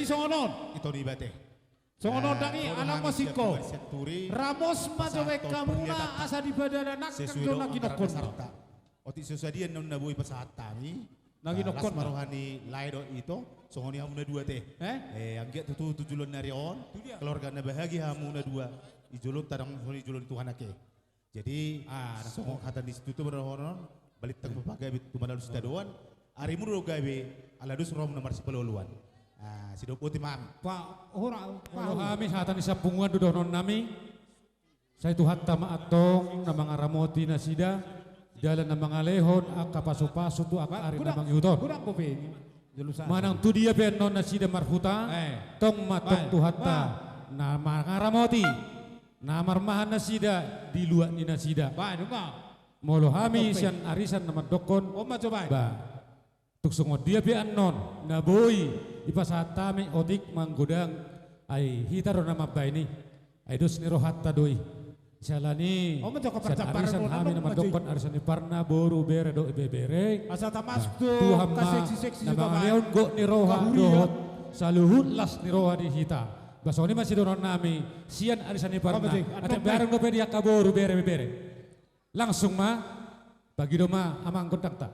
songonon. Ito ni bate. Songonon dani anak masiko. Ramos majowe kamuna asa di badana nak kang lagi nokon. Oti susadian non nabuhi pasata ni. Lagi nokon marohani laido ito. Songoni hamuna dua teh. Anggia tujulon narion. Keluarga na bahagia hamuna dua. Ijulon tarang soni julon Tuhan ake. Jadi songong kata di situ berhoron balik tang papagai tumadalu sitadoan. Arimu ro gawe aladus rom nomor 10 luan. Si Dopo timam. Pak ora kami hatan isa punguan dodonon nami. Saya tu hatta maatong na mga ramoti na sida dalan na mga lehon aka paso-paso tu aka ari na mga yuton. Kurang ko Manang tu dia benon na sida marhuta tong matong tu hatta na mga ramoti na marmahan na sida di luar ni na sida. Molo hami sian arisan na madokon. Ba. Tuk sungo dia be anon na boy ipasatami otik manggodang ay hitaro na mabay ni ay dos ni rohatta doy salani arisan hami na madokon arisan ni parna boru bere do ibebere asa tamas do kaseksi-seksi na mga leon go ni roha dohot saluhut las ni roha di hita baso ni masih donon nami sian arisan ni parna at bareng do pedia kaboru bere langsung ma bagi do ma amang kontak ta.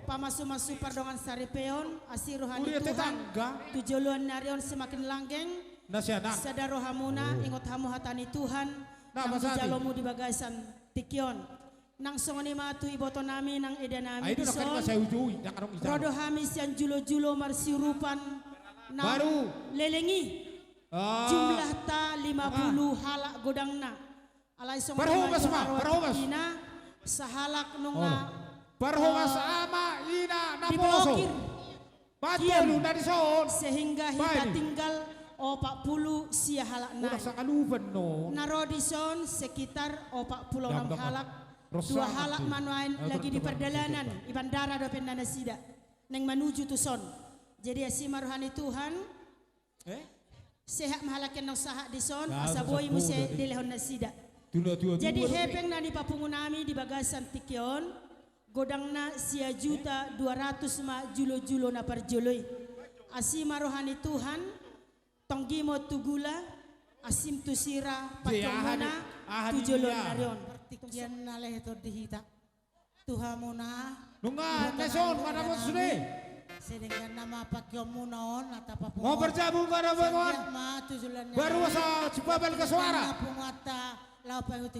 Pamasu-masu pardongan saripeon asiruhani Tuhan tujuluan narion semakin langgeng sadaro hamuna ingot hamu hatani Tuhan nang jalomu di bagasan tikyon nang songoni matu iboto nami nang eda nami bison rodo hamis yang julo-julo marsiurupan nang lelengi jumlah ta 50 halak godangna alai songoni ina sahalak nunga Barhongas ama ina naposo. Patulu dari son. Sehingga hita tinggal 40 sia halak na. Narodison sekitar 46 halak. 2 halak manuain lagi di perjalanan di bandara do pendana sida. Neng menuju tuson. Jadi asi maruhani Tuhan. Sehat mahalaken nang saha di son asaboy mo se dilehon na sida. Jadi hepeng na di papungunami di bagasan tikyon. Godangna sia juta 200 ma julo-julo na parjoloi. Asim marohani Tuhan tonggimo tugula asim tusira patomona tujolon narion. Yan naleh to dihita. Tuhamona. Nunga nason mana mo sune. Sedangkan nama pakyomu naon atau apa Mau berjamu pada bangun. Baru sa Cipabel ke suara.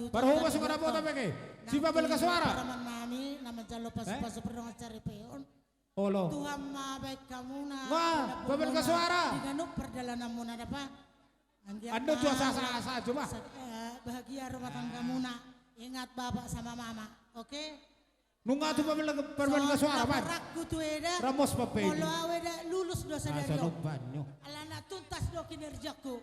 Baru masuk ke apa tapi Cipabel ke suara. Paraman mami nama jalo pas perdongan cari peon. Olo. Tuhan ma baik kamu na. Wah, Babel ke suara. Diganuk perjalanan mu na apa? Ando tuh asa coba. Bahagia rumah tangga kamu na. Ingat bapak sama mama, oke? Nunga tuh Babel ke suara pan. Rakku tuh eda. Ramos pape. Kalau aweda lulus dosa dari Asa banyo. alana tuntas do kinerjaku.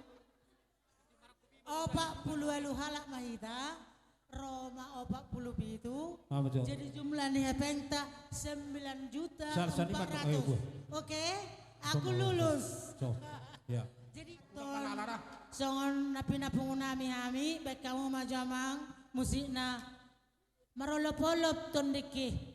Opak puluh elu halak mahita. Roma opak puluh itu. Jadi jumlah nih penta 9.400.000. Oke, aku lulus. Ya. Jadi songon napi-napung nami baik kamu majamang musikna marolop-olop tondeki.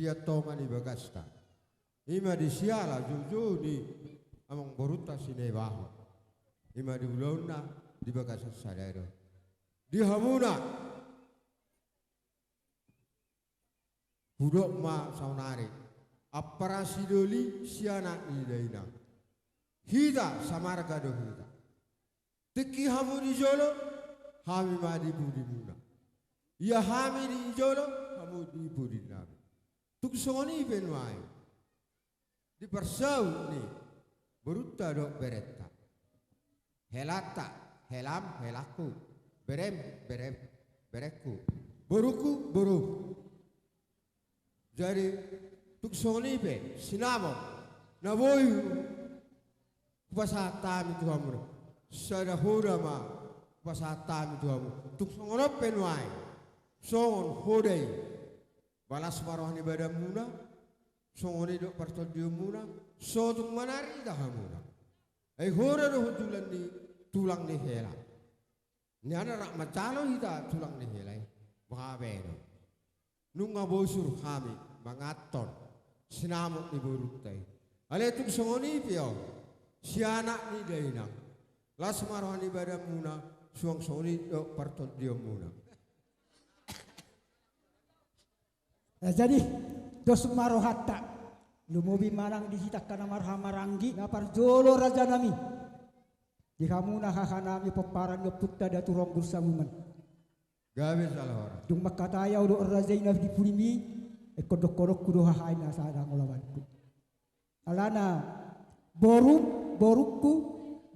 Tongan ibagasta. Ima di siala juju di amang boruta sinebaho. Ima di ulona di bagasa sadero. Di hamuna. Budok ma saunari. Aparasi doli siana ilaina. Hida samarga do hida. Teki hamu di jolo hami ma di budi muna. Ya hami di jolo hamu di budi nabi. Tuk soni benwai. di persau ni beruta dok beretta. Helata, helam, helaku, berem, berem, bereku, beruku, beru. Jadi tuk soni pe sinamo na boyu pasata mi tuamu. Sada hoda ma pasata mi tuamu. Tuk songono penuai. Songon hodai balas marwani badan muna. Songoni dok partodio muna. Sotung manari dahamuna. Ai hora do hutulan ni tulang ni hela. Ni ana rak macalo hita tulang ni hela. Mahabeno. Nunga bosur kami mangaton sinamok ni burutai. Ale tuk songoni pio. Si anak ni dainang. Las marwani badan muna. Suang songoni dok partodio muna. Jadi dos marohatta lumubi marang dihita kana marhamaranggi na parjolo raja nami di kamuna hahanami peparan yo putta da turong gursamuman Gawe salah orang. dung makataya do rajaina di pulimi e kodok-kodok kudo hahaina sadang olawanku alana boruku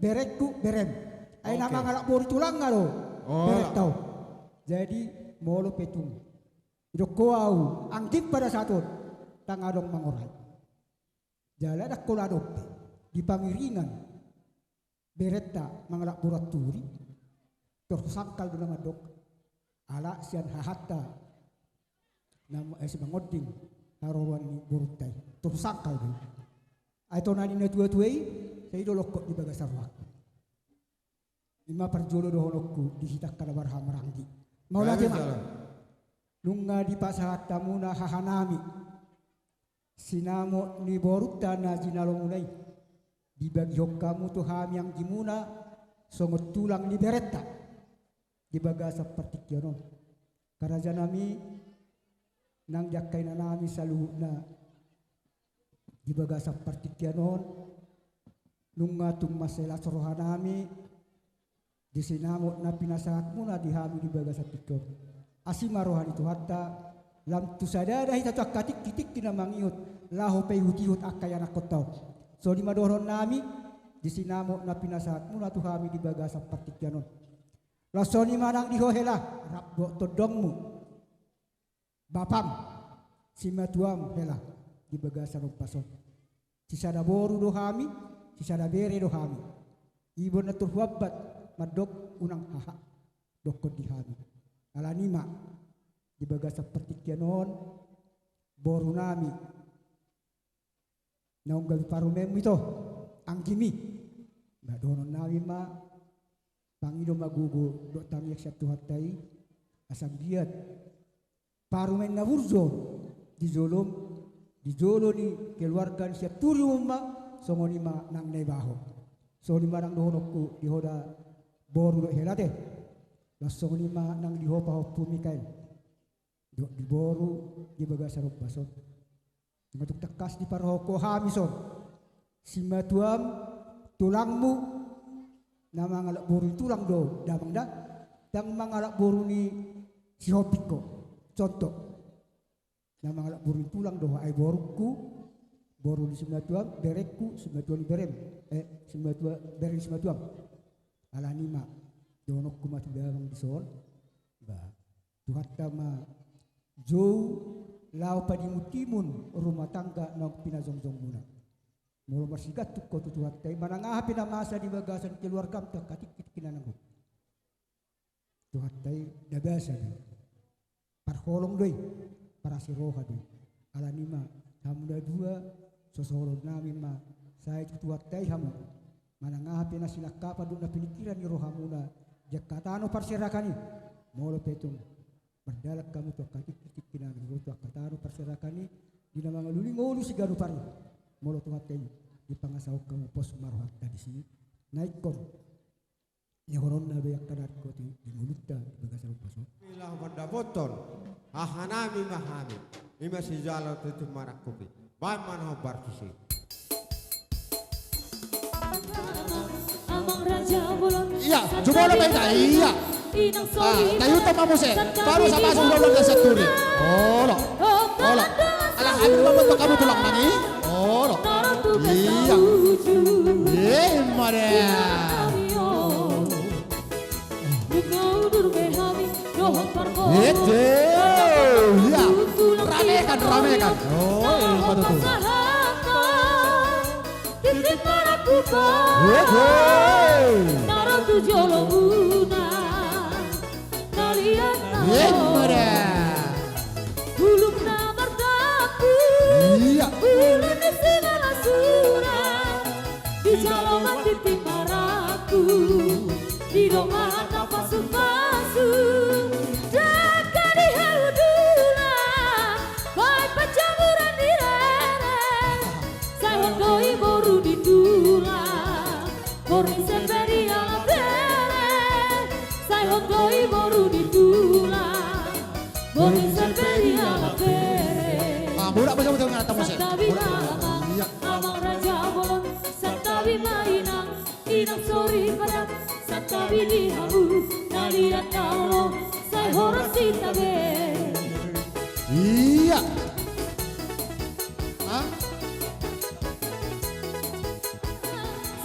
berekku berem ai nama ngalak boru tulang ngalo berek tau jadi molo petung idokoau angkit pada satu tangadong mangorai jala dak koladop di pangiringan beretta mangalak burat turi tersangkal do nama dok ala sian hahatta nama sebangoding harowan ni burutai tersangkal do ai to nani na tua-tuai sei do lokok di bagasarwak lima perjolo do honokku dihitakkan barham ranggi mau lagi nunga di pasahat tamuna hahanami sinamo ni boruta na jinalomunai dibagi hokamu tuh ham yang gimuna songot tulang ni beretta dibaga seperti kiono karajanami nang jakai nanami saluhna dibaga seperti kiono nunga tung masela sorohanami di sinamo na pinasahat muna dihami dibaga seperti asima rohani tu hatta lam tu sadada hita katik titik tina mangiut lahu pe hutihut akayana kotau so di madoron nami di sinamo na pinasahat muna tu hami di bagasa patikyanon lasoni manang dihohela rabbo todongmu bapam simatuam hela di bagasa rupason sisada boru do hami sisada bere do hami ibu natur wabat madok unang haha dokot di hami alanima dibaga seperti kianon boru nami naung gabi parumem ito anggimi mbak donon nami ma pangido magugo do tamiak siap tuhatai asam giat parumen na wurzo di jolo ni keluarga siap turi umma songoni ma nang nebaho songoni ma nang dohonokku dihoda boru do helate lasong lima nang dihopa hopu Mikael do diboru di bagasa rupason matuk tekas di parhoko hamison simatuam tulangmu nama ngalak boru tulang do damang da dang mangalak boru ni si hopiko contoh nama ngalak boru tulang do ai boru di simatuam berekku simatuam di berem simatuam bereng simatuam alanima donok kumati damang dison ba tuhatta ma jauh lau padimutimun rumah tangga nang pinazongjong muna mulu marsigat tukko tuhatta manangah pina masa di bagasan keluarga tak katik kinanang tuhatta dabasa parholong doi para siroha doi alanima hamda dua sosolong nami ma saya tuhatta hamu manangah pina silaka padu na pinikiran ni rohamuna jakatano parsirakani molo petung berdalak kamu tuh kaki titik pinang itu tuh katano parsirakani dina mangaluli ngolu siganu pari molo tuh hatei di pangasau kamu pos marhat di sini naik kon ya horon na beyak kadat ko di mulutta bagasar paso ilah banda boton ahanami mahami ima si jalo tutu marakupi baman ho partisi Amang Raja Bulon. Iya, coba lo beda. Iya. Tayo tama mo siya. Baru sa pasong lolo na sa turi. Olo. Olo. Alang ano naman to kamu tulang nani? Olo. Iya. Itu, ya, ramekan. Oh, apa tuh? Titik marakuba, naro tujolo una, nalian naro, buluk na berdaku, buluk di segala surat, di jalanan titik maraku, di dongan apa pasu, jaga di haudula, baik pacaburan di rere, saya koi boru di tula, boru seperi ala bere, saya koi boru di tula, boru seperi ala bere. Budak betul-betul ngatang musik. Santabi malang, amang raja bolon, santabi mainang, inang sori padang, santabi di habu, naliat kaulo, saya horas sitabe. Iya.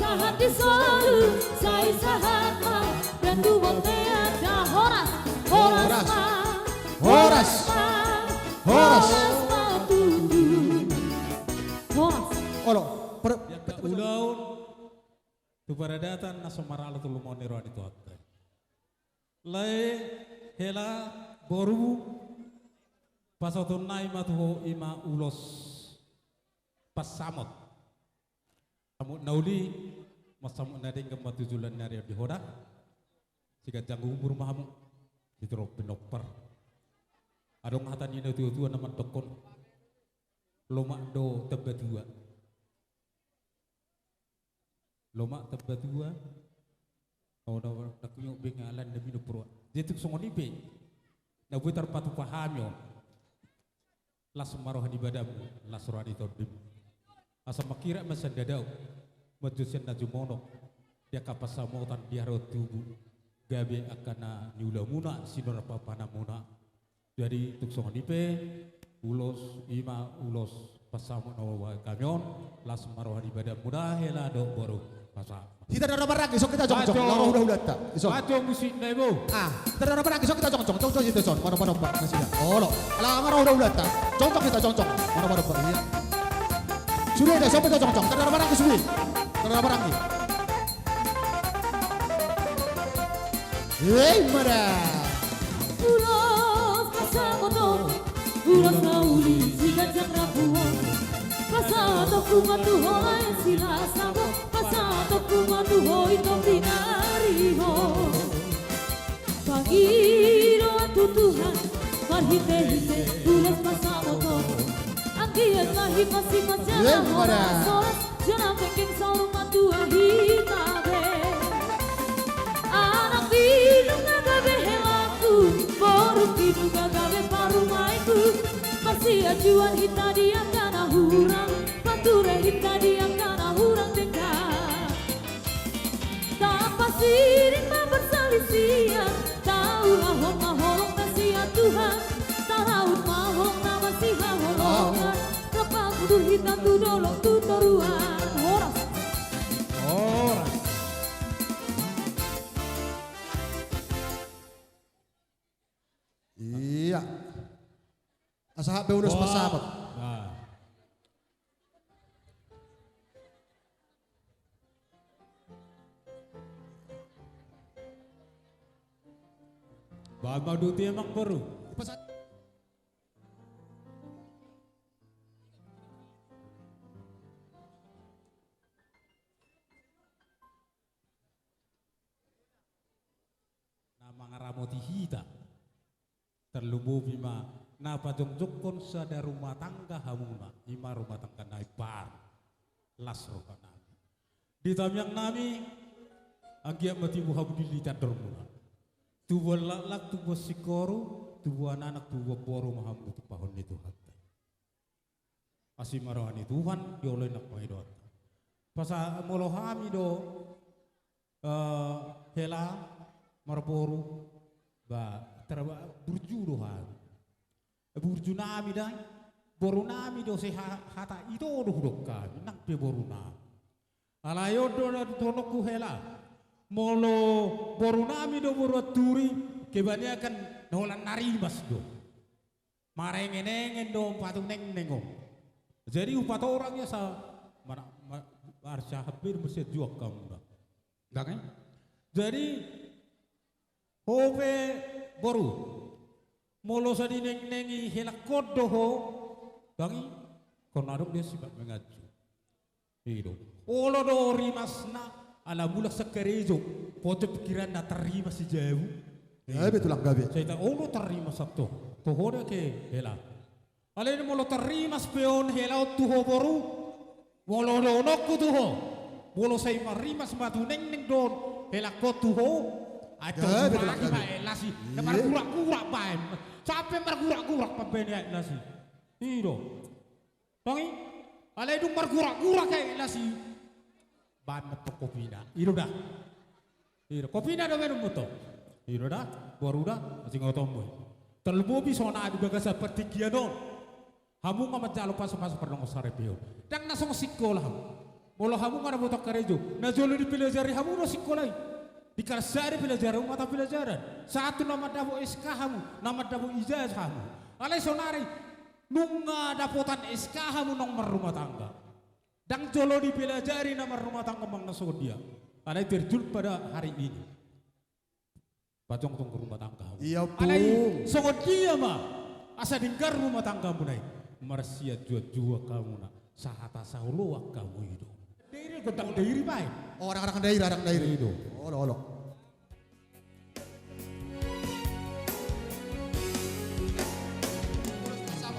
Sahat di solu, saya sahat ma, dan dua tiada horas, horas ma, Horas. Horas. ma tudu, horas. Olo. Ulaun tu paradatan na sumarala tu lumoniro ni tu atte. Lai hela boru pasotun nai matuho ima ulos pasamot. Samut nauli masamut nading kemat tujulan nari di hoda. Jika janggu umur mahamu ditro penopper. Adong hatan ini tu nama tokon lomak do tebedua. Lomak tebedua. Kau dah nak nyuk bengalan demi do pro. Dia tu songoni be. Na buat terpatu paham yo. Las maroh di badamu, las roh di todim. Asa makira masan dadau. Majusen na jumonok. Dia kapasamotan dia rotubu. Gabe akana niula muna sinora papana muna. Jadi tuk songoni be. Ulos ima ulos pasamu nawa kamyon. Las maroh di badamu dah hela do boru pasam. Kita ada barang esok kita jong-jong. Laro udah tak. Esok. Ajo musik nebo. Kita ada barang esok kita jong-jong. Jong-jong itu son. Mana-mana Pak nasi. Oh lo. Lah maro udah tak. Jong-jong kita jong-jong. Mana-mana Pak. Iya. Sudah deh, esok kita jong-jong. Kita ada barang kesuwi. Kita ada barang ni. Mana? Ulos pasamoto, ulos nauli siga jakrapuo. Pasado kumatuho ay sila sabo, pasado kumatuho itong dinariho. Pangiro at tutuhan, marhite-hite, ulos pasamoto. Ang diyan mahimasimas yan ang oras, yan ang peking sa rumatua hitabe. Anak bilang na gabi helaku, baru kinu gabe parumaiku. Masih ajuan hita dia kana hurang, pature hita dia kana hurang dekat. Tak pasirin ma bersalisian, tahu lahon maholong nasihat Tuhan, tak laut maholong na masih holongan. Kapag kudu hita tu dolong tu toruan, horas. Horas. Iya. Asa be ulos pasabot. Bapak duti emang baru. Nama ngaramoti hita. Terlubu bima napa jongjokon sada rumah tangga hamuna ima rumah tangga naipar las rokana di tamyang nami agiak mati buhabu dilitat dormuna tuwa lalak tuwa sikoru tuwa anak tuwa boro mahamu tu pahon itu hatta asi marani Tuhan yoleh nak paidot pasa molohami do hela marboru ba terba burju dohan burju nami dai borunami do se hata ito do hudokka nak pe boruna alayo do tono ku hela molo borunami do boroturi kebanyakan nolan narimas do marengenengen do patung neng-nengo jadi upat orangnya sa arsya hampir mesti juak kamu enggak kan jadi hope boru molo sa dineng-nengi helak kodo ho bangi konadok dia sibak mengacu itu olo do rimasna ala bulak sekerejo poco pikiran na terima si jauh ya betul lang gabi saya olo terima sabto tohore ke hela ala ini molo terima speon hela tuho boru molo do nokku tuho molo say marimas matu neng neng don hela ko tuho aja lagi bae lasi nemar kurak-kurak bae sampai merkurak-kurak pabene lasi Iro, tangi, ala itu mergurak-gurak kayak nasi, ban metok kopi dah, iro dah, kopi dah minum metok, iro dah, baru dah, masih ngotong boy, terlebih sona ada bagas seperti kianon, hamu nggak menjalo pas pernah ngosarepio, dan nasong sekolah, molo hamu nggak butuh kerejo, najolo di pelajari hamu no sekolah, di karsari pelajaran mata pelajaran, satu nama dabo SK hamu, nama dabo ijazah hamu, alai sonari. Nunga dapotan SK hamu nomor rumah tangga dan jolo dipelajari nomor rumah tangga mang naso dia alai terjun pada hari ini pacong tong rumah tangga iya pun alai songo dia mah asa dinggar rumah tangga munai marsia jua kamu nak sahata sauloak kamu itu dairi godang dairi baik orang dairi itu olo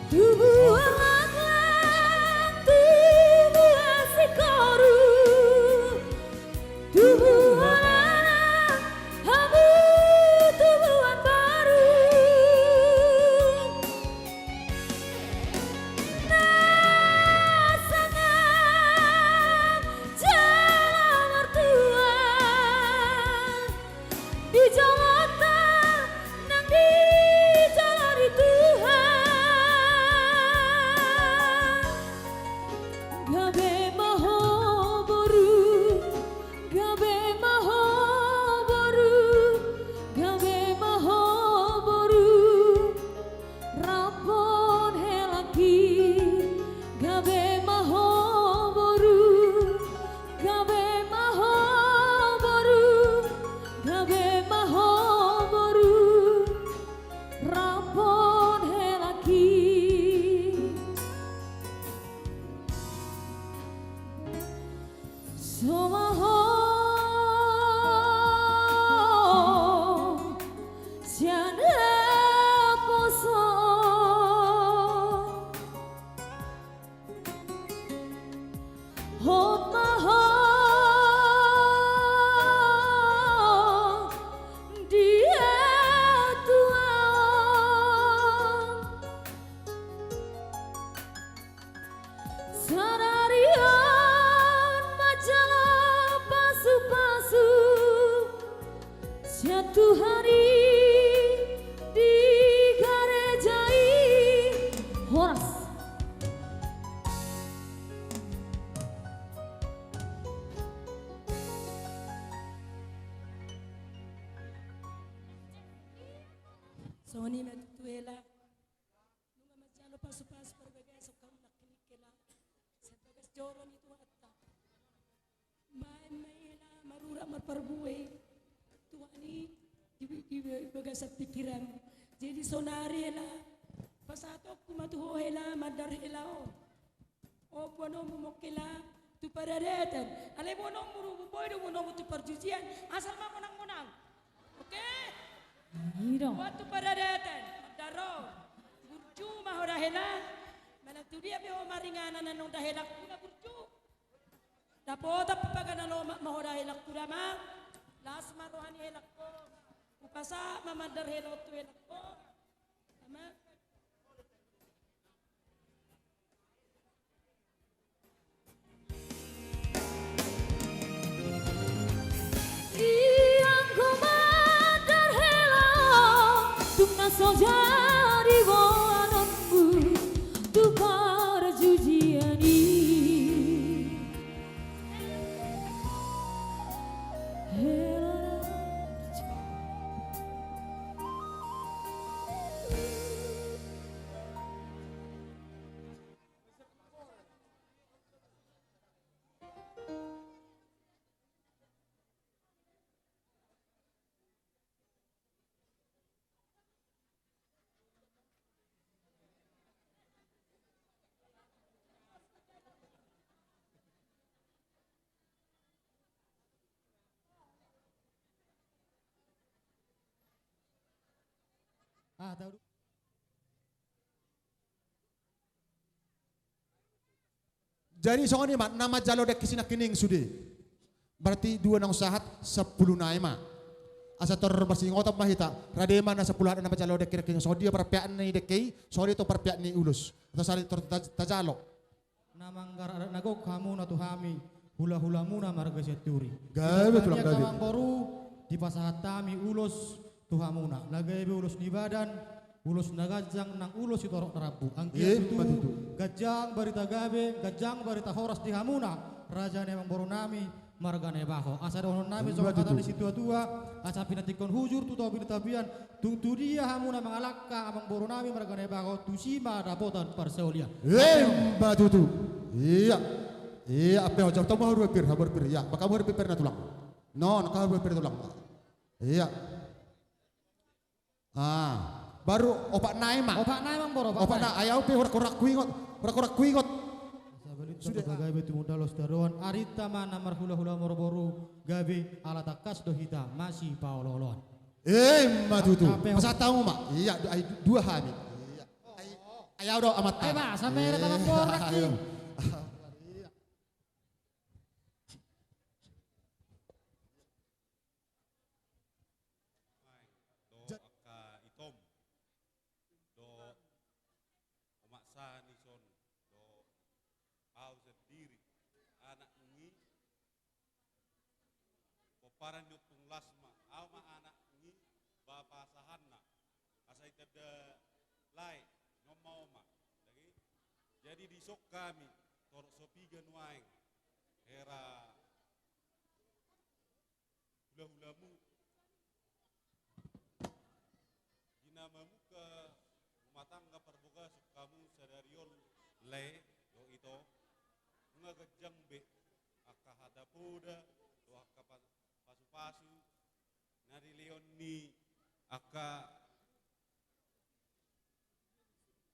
Tubuh lang tubuh asikoru tubuh anak hamu tubuhan baru nasangan jalan mertua di jawatan nang di jalan di Tuhan Gabe maho boru, gabe maho boru, rapon helaki, gabe maho boru, gabe maho boru, rapon helaki. Somaho siana koso hot maho dia tua sadarian majalah pasu-pasu satu hari di garejai Horas Soni matuela nunga majalo pasu-pasu berbagai sokam nak kinikela sebagai joron itu hatta maila marura marparbue tuani di bagas pikiran jadi sonari la pasato kumatu hela madar hela o bono mumokela tu pararetan ale bono muru boy do bono tu perjujian asal mah menang-menang oke Iro waktu pararetan madaro burju mah ora hela mana tu dia be maringanan nang dahela kuna burju dapota papagana lo mah ora hela kuna mah las marohani hela ko upasa mamadar hela tu hela ko ama Iyang komadar hela tung na sojari wanonmu tuka tahu. Jadi soalnya mak nama jalo dek kisina kining sudi. Berarti dua nang usahat 10 naima. Asa tor basi ngotot mahita. Radema na 10 ada nama jalo dek kining so dia perpiak ni dekei, so dia to perpiak ni ulus. Atau sali tor tajalo. Namanggar nago kamu na tuhami. Hula-hula muna marga seturi. Gabe tulang gabe. Kamang baru di pasahatami ulus tuhamuna. Lagabe ulus di badan. Ulus nagajang nang ulus itu orok terabu. Angkiat itu gajang barita gabe, gajang barita horas di hamuna. Raja nemang baru nami margane baho. Asa dohon nami so kata di situ tua. Asa pinatikon hujur tu tau binatabian. Tungtu dia hamuna mangalakka amang baru nami margane baho. Tusima dapotan parseulia. Batutu. Iya. Iya apa yang jauh tahu mau berpikir, ya. Bakal berpikir na tulang. No, nak berpikir tulang. Iya. Baru opak naima. Opak naima boro. Opak na ayau pe horak kuingot. Sudah gabe tu muda los daruan arita mana marhula-hula moroboru gabe ala takas dohita masih paololon. Matutu. Masa tahu mak? Iya, dua hari. Iya. Ayau do amat. Mas, sampai reta laporak ni. Paran yutung lasma, ama anak ni bapa sahanna, asai tada lai ngomau ma, jadi disok kami torok sopigan waeng, era hula-hulamu, dinamamu ke rumah tangga perboga kamu sadariol lai do ito, ngagajang be, akka hadapoda, do akka pasu nari leon ni aka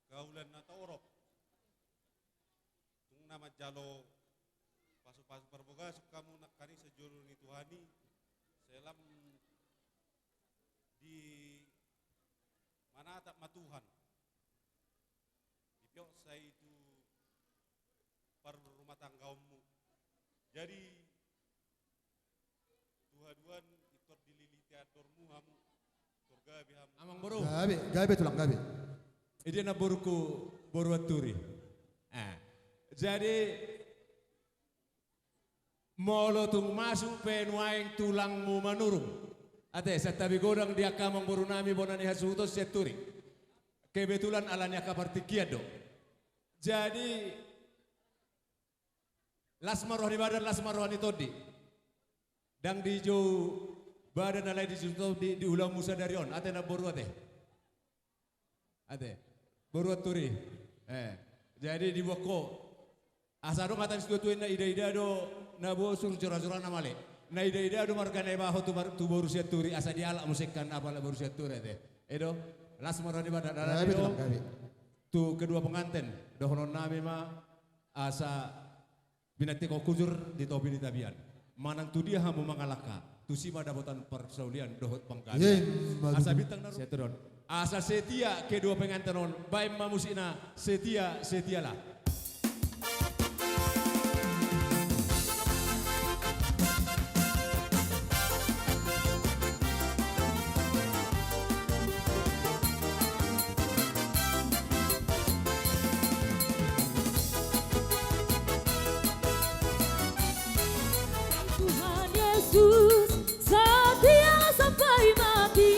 kaulan na taorop tung nama jalo pasu perboga kamu nak kani sejuru ni Tuhani selam di mana tak matuhan di piok saya itu per rumah tanggamu jadi Tuhan itor dililiti atormu hamu torgabe hamu Amang boru. Gabe tulang gabe. Ini na boruku boru aturi. Jadi molo tung masuk penuaing tulangmu manurung. Ate satabi godang dia kamang boru nami bonani hasutos seturi. Kebetulan alanya kapartikiado. Jadi lasmaroh di badan lasmaroh ni todi. Dang di jo badan alai di situ di ulang Musa dari on. Ate na boru ate. Ate boru aturi. Jadi di boko asaro ngatan situ tuin na ida do na bo sur curah-curah na male. Na ida do margane baho tu boru siaturi asa di ala musikkan apa la boru siaturi ate. Edo lasmaro di badan alai do. Tu kedua pengantin dohonon nami ma asa binati ko kujur di topi di tabian. Manang tu dia hamu mangalaka tu sima dapotan persaulian dohot pangkali asa bintang naru seturon asa setia kedua pengantin baik mamusina setialah. Yesus setia sampai mati.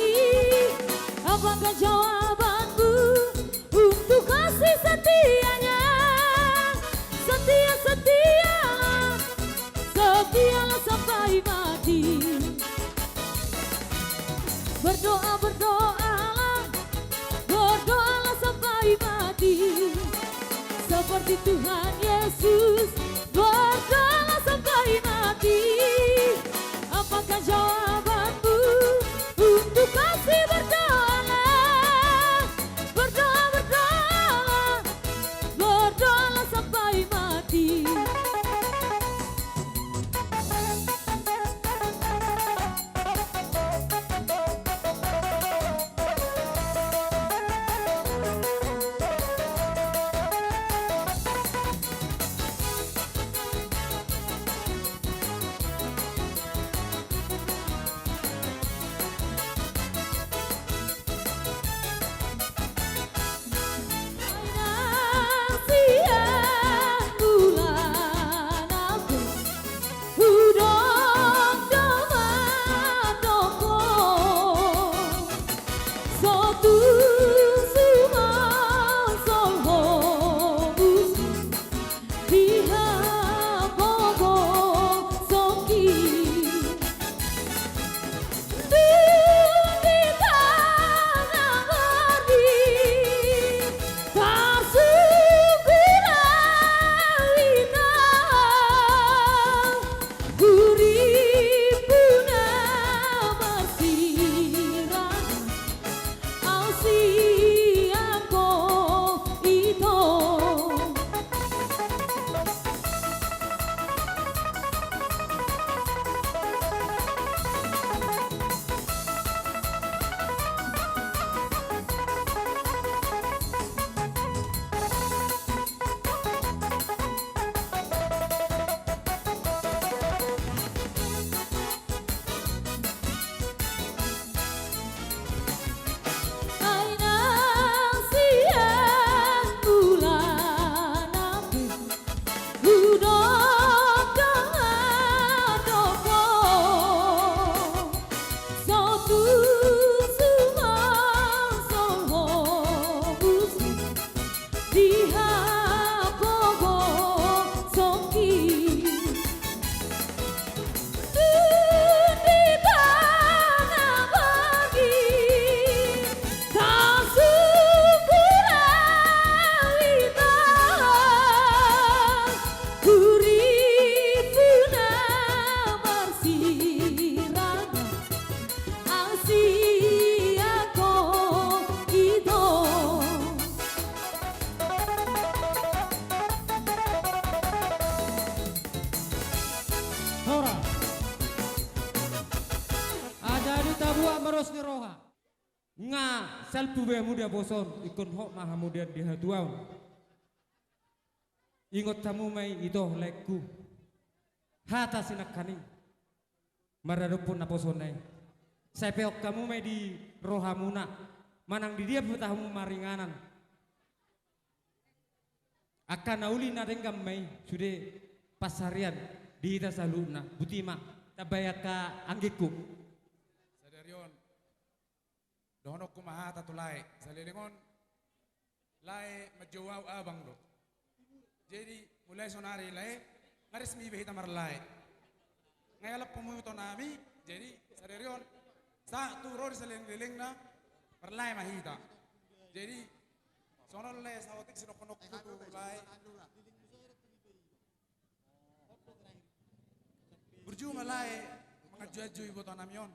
Apakah jawabanmu untuk kasih setianya? Setialah sampai mati. Berdoalah sampai mati. Seperti Tuhan Yesus, berdoalah sampai mati. Apakah jawabanmu untuk kasih berdoalah sampai mati. Maros ni roha. Nga salpu be muda boson ikon hok maha muda di hatuau. Ingot tamu mai ito lekku. Hata sinak kaning. Maradupun na posonai. Saya peok kamu mai di roha muna. Manang di dia putahamu maringanan. Akan nauli na denggam mai sudah pasarian di ita saluna butima tabayaka anggiku. Sadarion dohonok kumaha tatulai salilingon lai majawaw abang do. Jadi mulai sonari lai ngaresmi behita marlai. Ngayalap pumuto nami jadi sadarion sa turor saliling na marlai mahita. Jadi sono le sawotik sinokonok kutu lai berjuma lai mengaju-aju ibu tonamion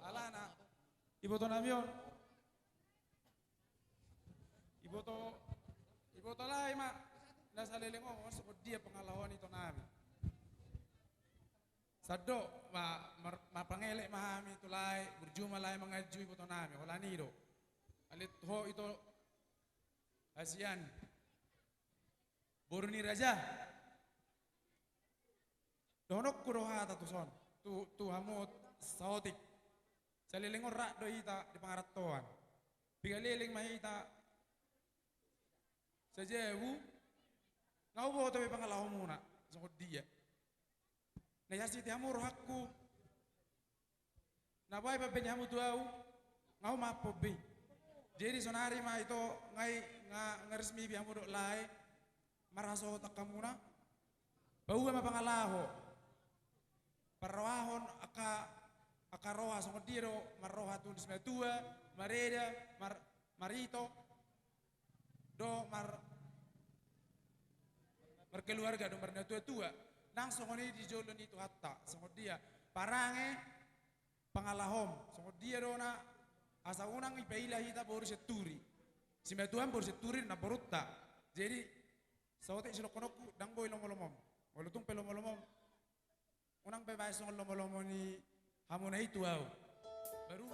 alana ibu tonamion ibu to lai mak nasa lelengo masuk dia pengalawan itu nami sado ma pangelek mahami itu lai berjuma lai mengaju ibu tonami holani do alit ho itu Asian Borni Raja Donok kuroha tatuson tu hamut saotik salilingor rak do ita di pangaratoan pigaliling mahita sajewu ngau bo tabi pangalaw muna sangkot dia na yasi ti hamur hakku na bay pa penyamu tuau ngau mapobi jadi sonari mah itu ngai ngaresmi biang modok lai maraso takamuna bau ma pangalaho parwahon aka roha songo diro maroha tulis metua mareda marito do keluarga do marna tua nang songo ni di jolon itu hatta songo dia parange pangalahom songo dia do na asa unang ipaila hita baru seturi si metuan baru seturi na borutta jadi sawote silokonoku dang boy lomolomom walutung pelomolomom unang bebas song lomolomo ni hamuna itu au baru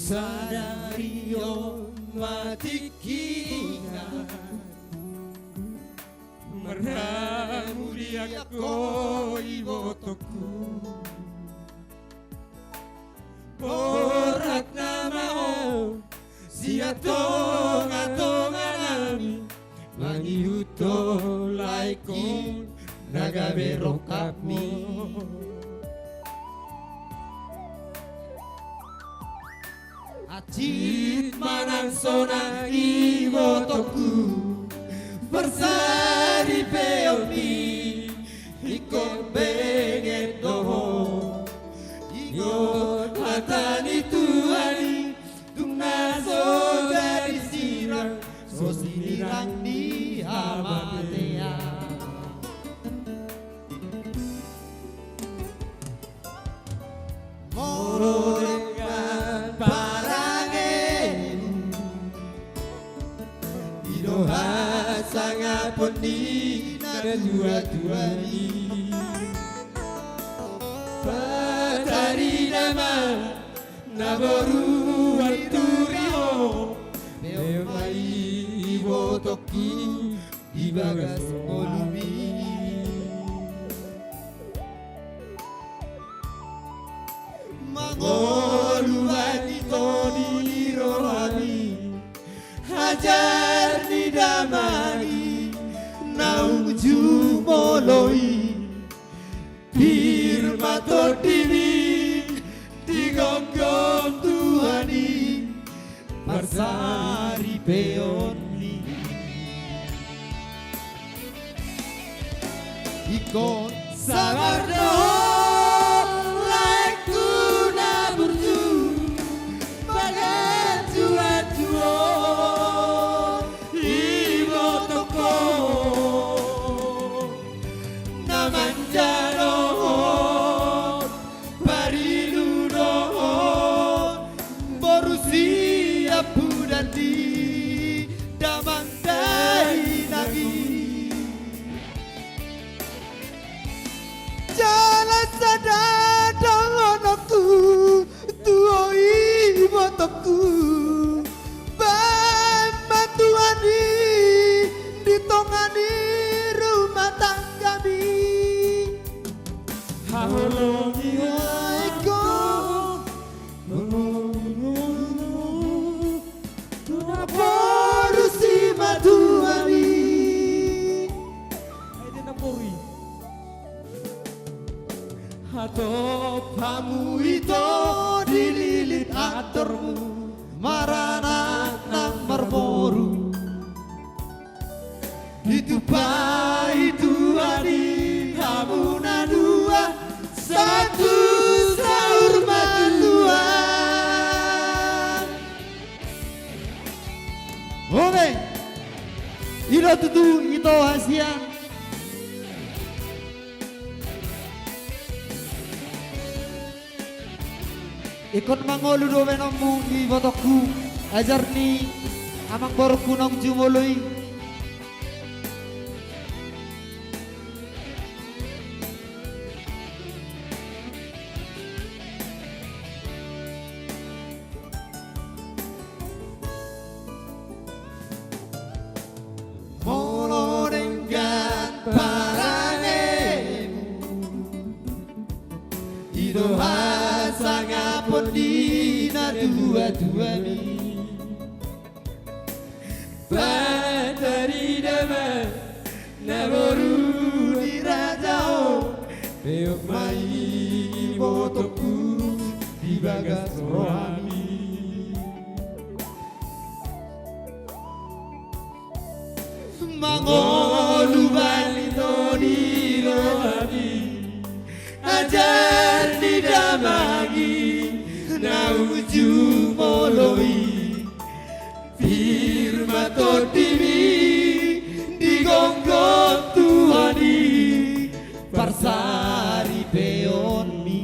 Sadario mati kina Meramu dia ko ibotoku Borak namao Sia tonga nami Mangiuto laikon Nagabe rokapmi Acit manang sonang ibotoku Bersari peoni Ikon benget doho Ikon hatani tuani Tungna so dari sirang So sinirang di hamatea Moro dengan parangenu Idoha sangat pening dan dua-dua ni Patari nama Naboru Anturio Memai Ibotoki di bagas Olubi Mangolu Wanito di rohani Hajar di damani Naung jumoloi Firmato dini Digonggong Tuhani Marsari peoni Ikon sabardo Laiku naburju Bagai jua-jua Ibo toko Naman jaron Parilu dohon Borusia pudandi Damang dai nagi Jalan sadadang anakku Tuoi botoku Bantuani Ditongani rumah tanggami Haholongi haiko Borusi maduani Ayo napori Hatop hamu itu dililit aturmu Marana nang merboru Ditupai tuani hamu na dua Satu sahur matuan Oke Ilo tutu ito hasian Ikon mangolu do menomu di botoku ajar ni amang borku nong jumoloi Molo dengan parangemu Idoha sangat pedina dua-dua mi Batari dama Naboru di rajao Peok mai botoku di bagas rohani Mangolu balito di rohani Ajar di damagi Nauju moloi Firmato dimi Digonggong Tuhani Parsari peoni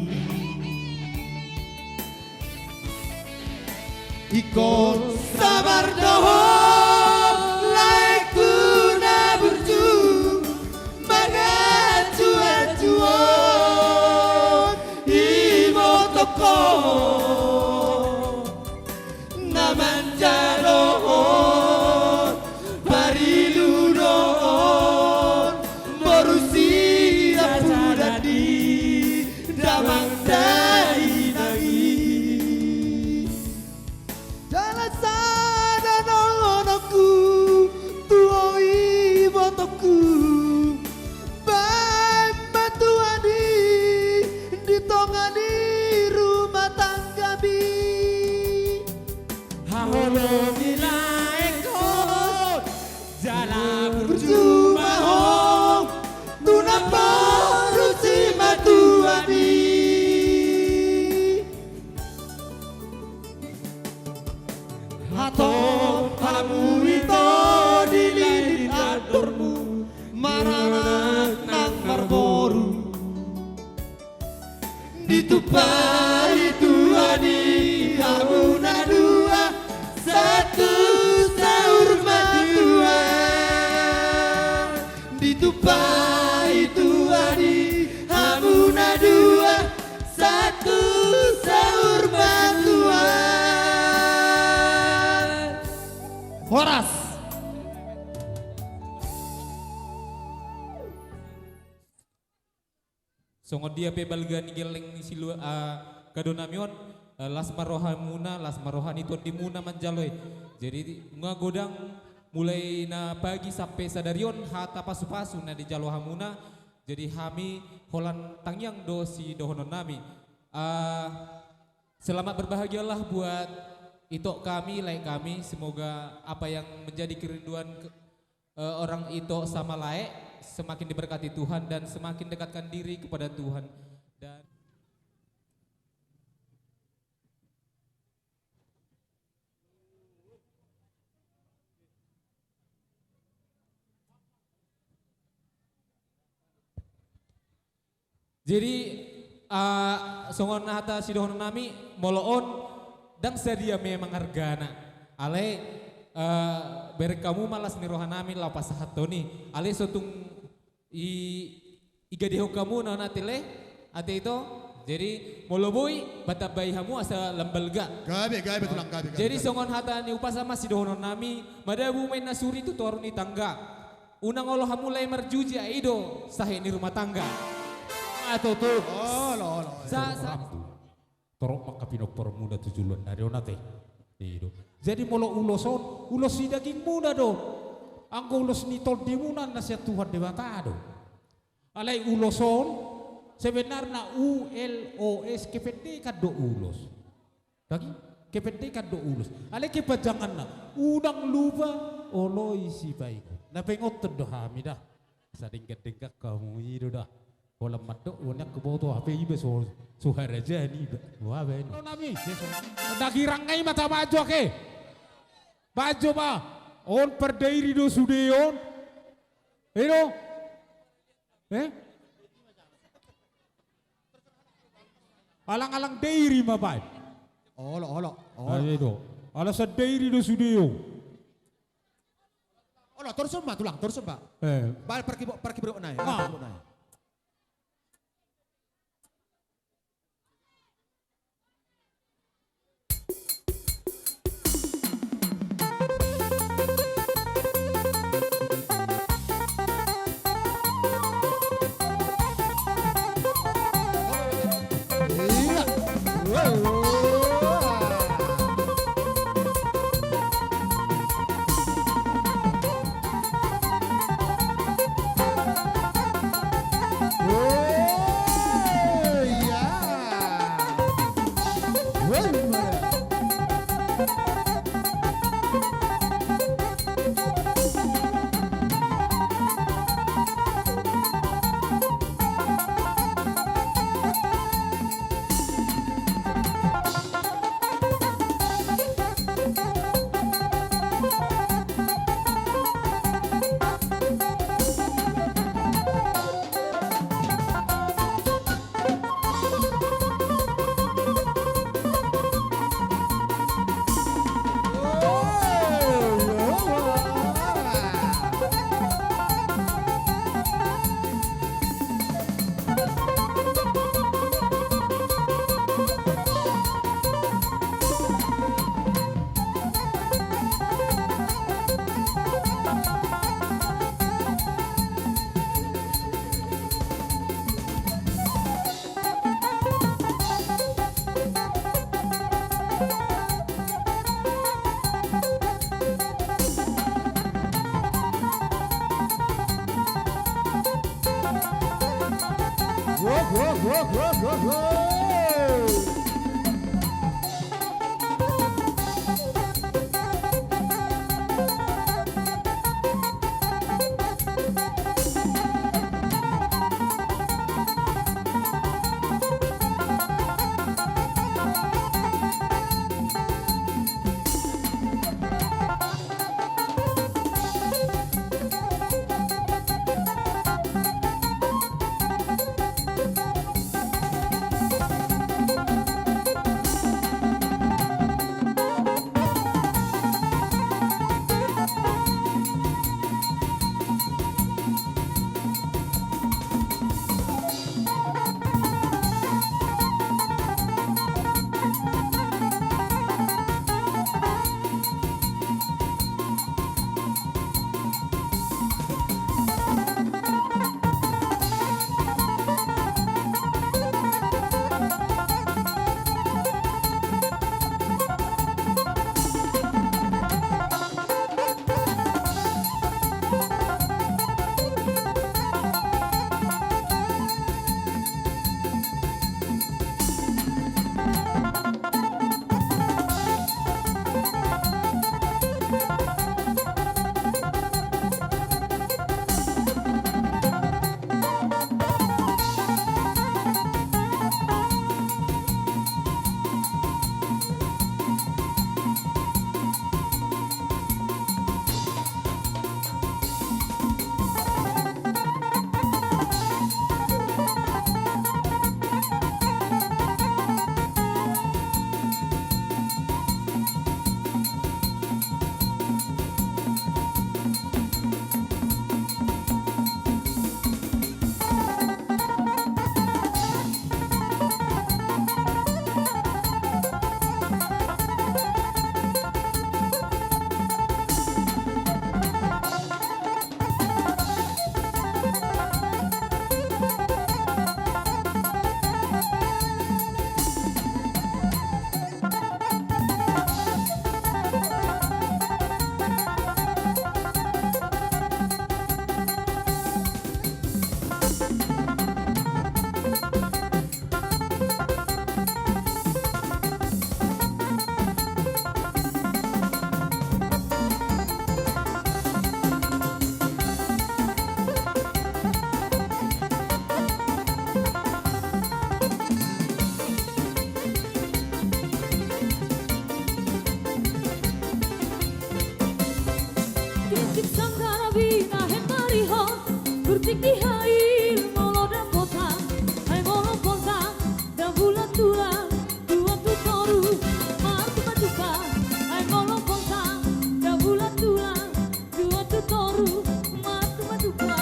Ikon sabar doho Laiku naburju Bagai cuan-cuan Ibo toko Naman jalo Ditupai Tuani hamuna dua satu sahurmat Tuhan. Ditupai Tuani hamuna dua satu sahurmat Tuhan. Horas. Songo dia pe balgani geleng silu kadonamion las marohamuna las marohani tuan dimuna manjaloi. Jadi ngagodang mulai na pagi sampai sadarion hata pasu-pasu na di jalohamuna. Jadi kami holan tangyang dosi dohonon nami. Selamat berbahagialah buat itok kami, laik kami. Semoga apa yang menjadi kerinduan orang itok sama laik semakin diberkati Tuhan dan semakin dekatkan diri kepada Tuhan. Dan jadi songon hata sidohon nami moloon dan sedia memang hargana ale berek kamu malas ni rohanami lapas hatoni ale sotung iga deho kamu na natile ate itu jadi moloboi batabai hamu asa lambalga gabe tulang gabe. Jadi songon hata ni upasama sidohon nami madabu main nasuri tu torun ni tangga unang olo hamu lai merjuji aido sahe ni rumah tangga atau tuh lo torok makapino permuda tujuan dari onate itu jadi molo ulos si daging muda do anggo ulos ni tol di muna nasihat Tuhan dewata do alai uloson sebenarnya ulos kependekan do ulos daging kependekan do ulos alai kepajangan na udang lupa oloi si baik na pengot do hamidah sadingkat kamu itu dah. Wala maddo wala keboto HP ibe so haraja ni wa ben. No nami. Dagirang ngai mata baju ke. Baju ba on per dairi do sudeon. Ero. Alang-alang dairi ma bay. Olo. Ayo. Ala sa dairi do sudeo. Olo torson ba tulang torson ba. Ba pergi bro nai. Musik sang karabina hem marihon Bertik di air molo dan kota Hai molo kota dan bulan tulang Dua tu toru martu maduka Hai molo kota dan bulan tulang Dua tu toru martu maduka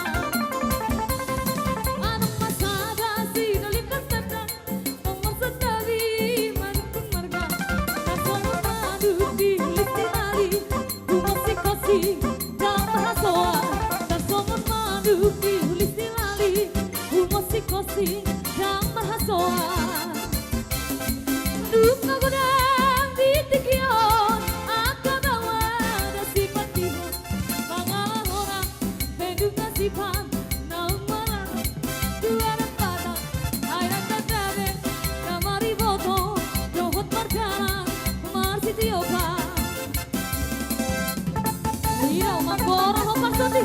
Anong masada si nalikas tandang Ang masadabi manukun marga Kasama madu di listinari Umasik kasih dan mahasoa Kasama madu di listinari Umasik kasih dan mahasoa Duk nagodang di tikion Akagawa da sifat tihon Pangalan orang Penduk nasipan Naung malang Dua dan patang Airan kadabe Kamari boto Dohot marjana Marsi tioka Iya umat borong hopas tadi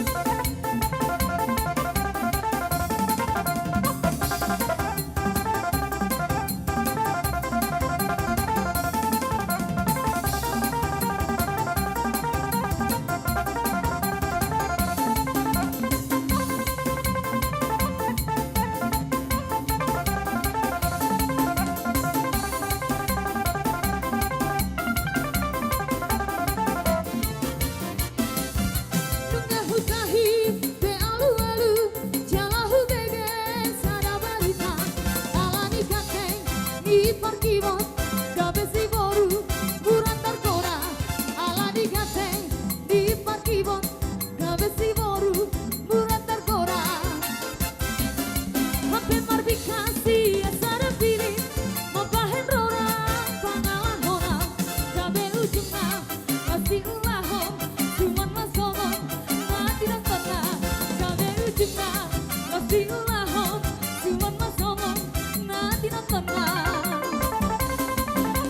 Tunggu husahi be alu-alu Jalahu bege sada balita Alani kateng di parkibot Gabe si boru buran terkora Alani kateng di parkibot Gabe si boru buran terkora Hape marbikasi asara pilih Mapahen rora pangalan hora Gabe ujungna pasti ulahom Cuman masomong mati dan pernah Gabe ujungna pasti ulahom Cuman masomong mati dan pernah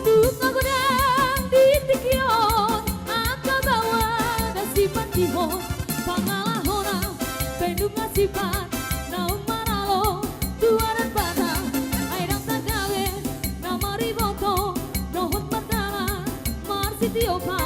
Duk nagodang di tikion Akagawa da sifat tihon Pangalahona penduk nasipan Naung manalo dua dan batang Airang tagawe nama riboto Dohot perdana marsi tioka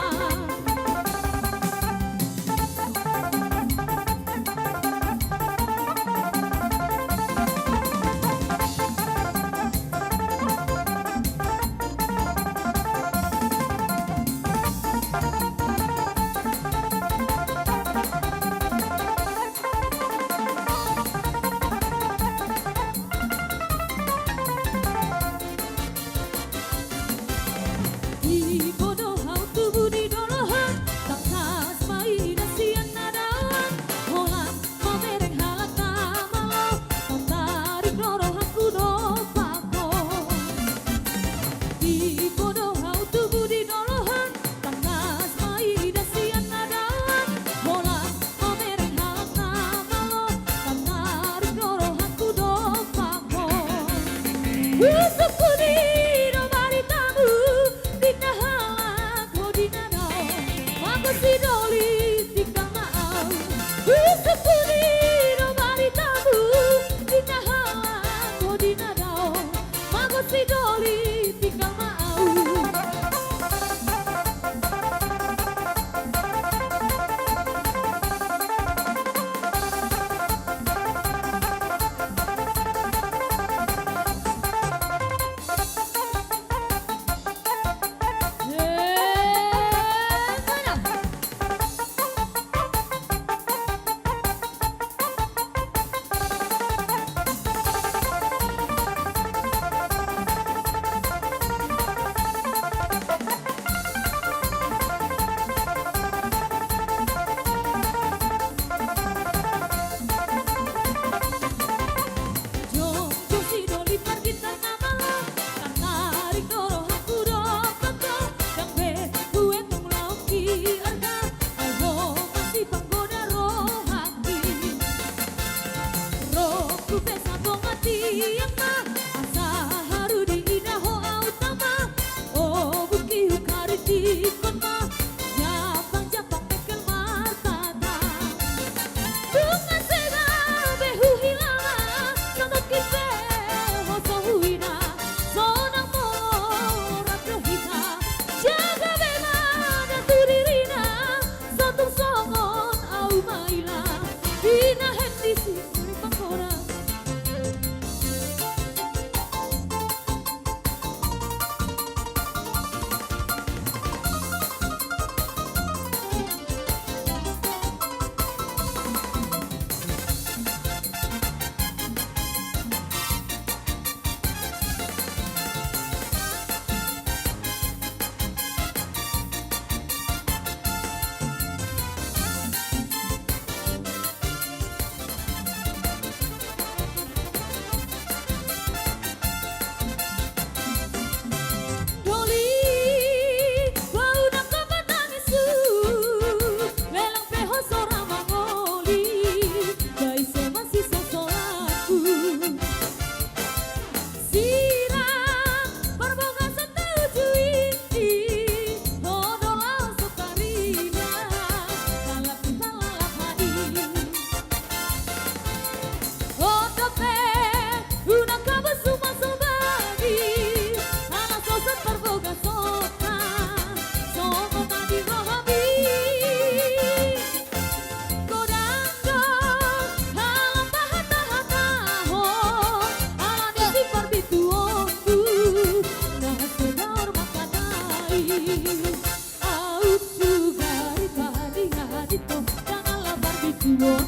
tuon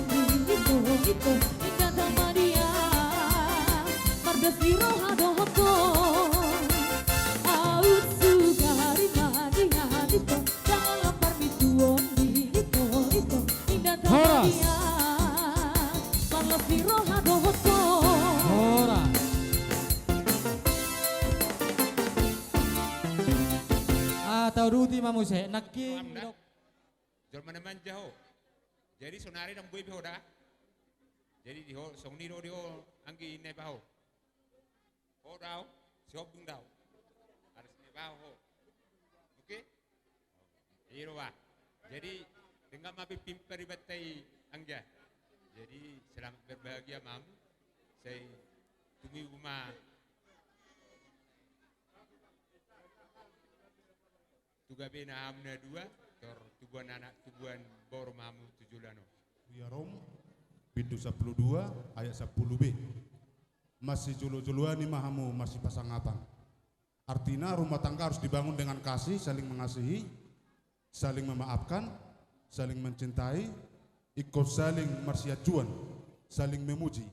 itu ingat sama dia mardas biro hadoko out sugari madiha dito jangan lapar mi tuon itu ingat sama dia mardas biro hadoko Ora. Atau Ruti mamuse nakki. Jol mana manja ho. Jadi sonari nang bui biho dah. Jadi diho song ni do diho anggi ne baho. Ho dau, siop dung dau. Harus ne baho ho. Oke? Iro ba. Jadi dengan mapi pimperi batai angga. Jadi selamat berbahagia mam. Saya tumi rumah. Tugabe na amna dua. Tor tubuan anak tubuan bor mamu tujulano. Ya Rom pintu 12 ayat 10b. Masih julu-juluan mahamu masih pasang apa? Artinya rumah tangga harus dibangun dengan kasih, saling mengasihi, saling memaafkan, saling mencintai, ikut saling marsiajuan, saling memuji.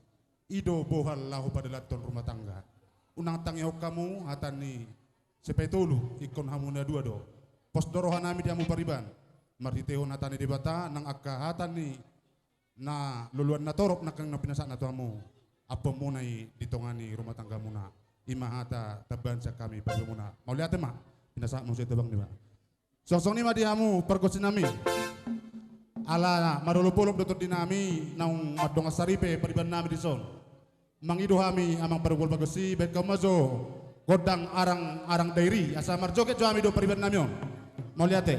Ido bohal lahu pada laton rumah tangga. Unang tangyo kamu hatani sepetulu ikon hamuna dua do. Pos dorohan nami diamu pariban. Marhitehon hatani debata nang akka hatani na luluan na torop na kang napinasak na tuamu. Apa munay ditongani rumah tangga muna. Imahata tabansa kami pagi muna. Mau lihat ma? Pinasak mo sa bang di ba? Songsong ni madihamu pergosin nami. Ala marulupulop dutod dinami nang madong asaripe pariban nami di son. Mangido kami amang parugol bagasi bet kamazo godang arang dairi asa marjoget jo kami do pariban nami on. Mau lihat eh?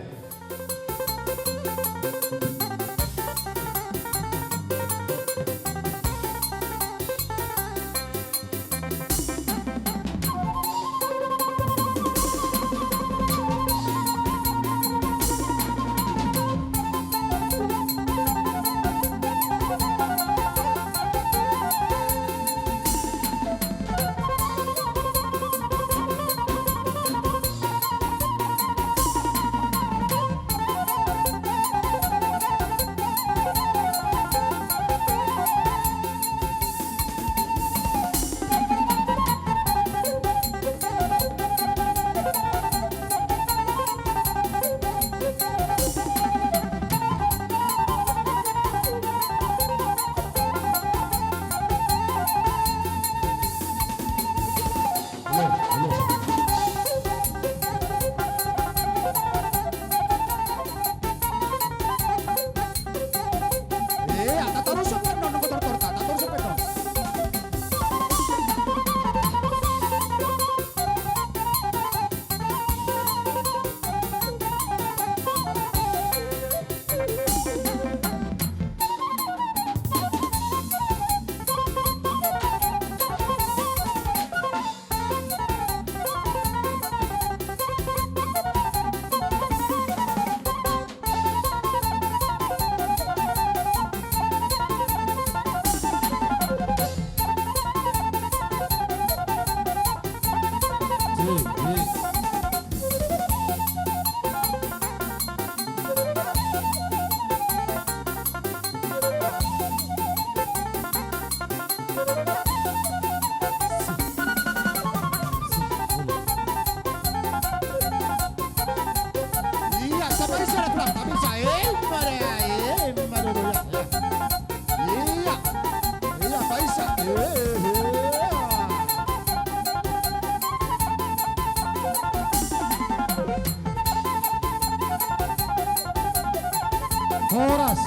Horas.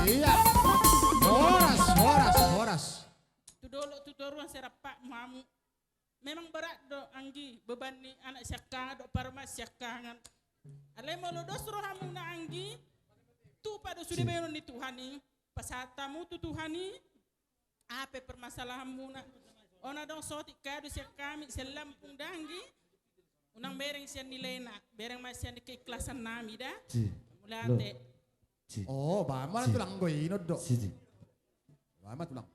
Iya. Horas. Tudoruan serapak mamu. Memang berat do anggi beban ni anak syakang do parmas syakangan. Alai mau lodos roh hamu na anggi. Tu pada sudah bayon ni Tuhani. Pasatamu tu Tuhani. Apa permasalahanmu na? Ona dong soti kado syakami selampung dangi. Unang bereng siya nilai na. Bereng masya ni keikhlasan nami dah. Mulate. Oh, bama tulang gue inod do. Bama tulang.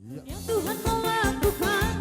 Yang Tuhan melakukan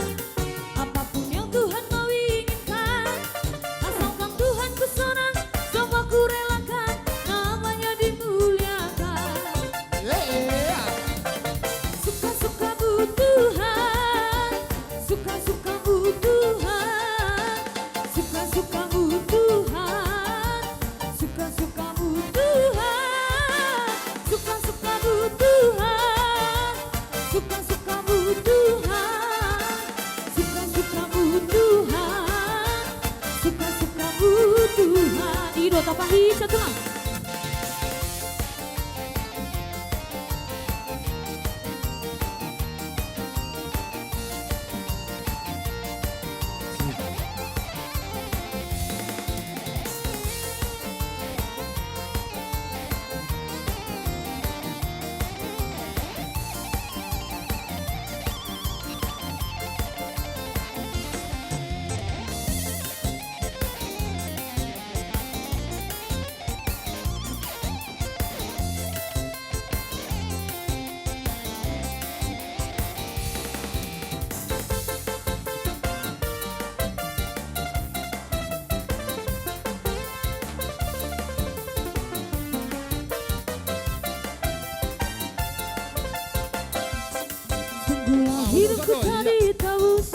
Mula hidupku tadi tebus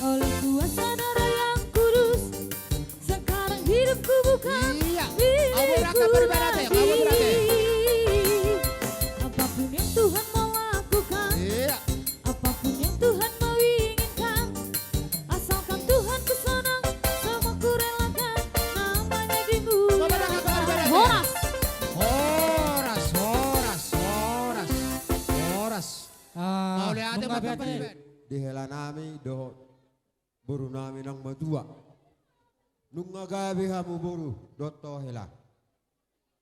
oleh kuasa darah yang kudus. Sekarang hidupku bukan milikku lagi. Apapun yang Tuhan mau lakukan, apapun yang Tuhan mau inginkan, asalkan Tuhan ku senang, semua ku relakan, namanya dimuliakan. Horas. Di hela nami doh buru nami nang madua nung gabi hamu buru dotto hela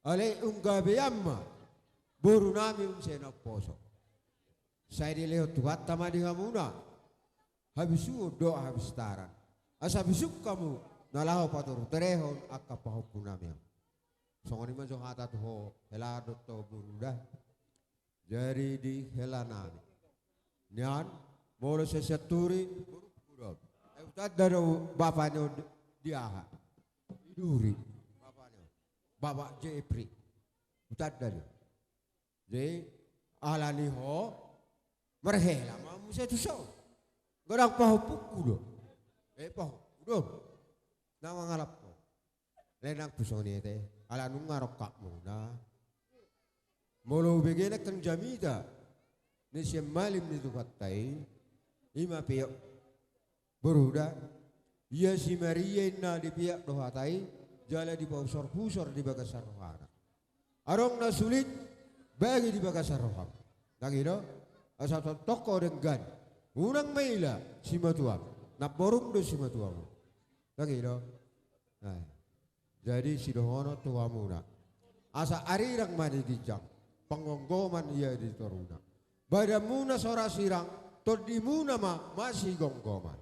ale gabi amma buru nami senak poso saya di leo tuhat tama di hamuna habisu do habis taran asa bisuk kamu nalaho patur terehon akka pahupu nami songoni majo hata tuh hela dotto buru dah jadi di hela nami nyan molo seseturi buruk utad dari bapaknya diaha iduri bapaknya bapak Jepri utad dari jadi alani ho merhela mamu setu so godang pahu pukudo pahu pukudo nama ngalap ko lenang pusoni te ala nung ngarok kakmu na molo begena kang jamida ni siya malim ni tukatai ima piyok beruda ia si Maria na di pihak dohatai jala di pusor di bagasar rohana arong na sulit bagi di bagasar roham nangino asal toko dengan unang maila si matuam naborong do si matuam nangino nah jadi si dohono tuamuna asa arirang mani dijang pengonggoman ia di toruna badamuna sora sirang todimuna masih gonggoman.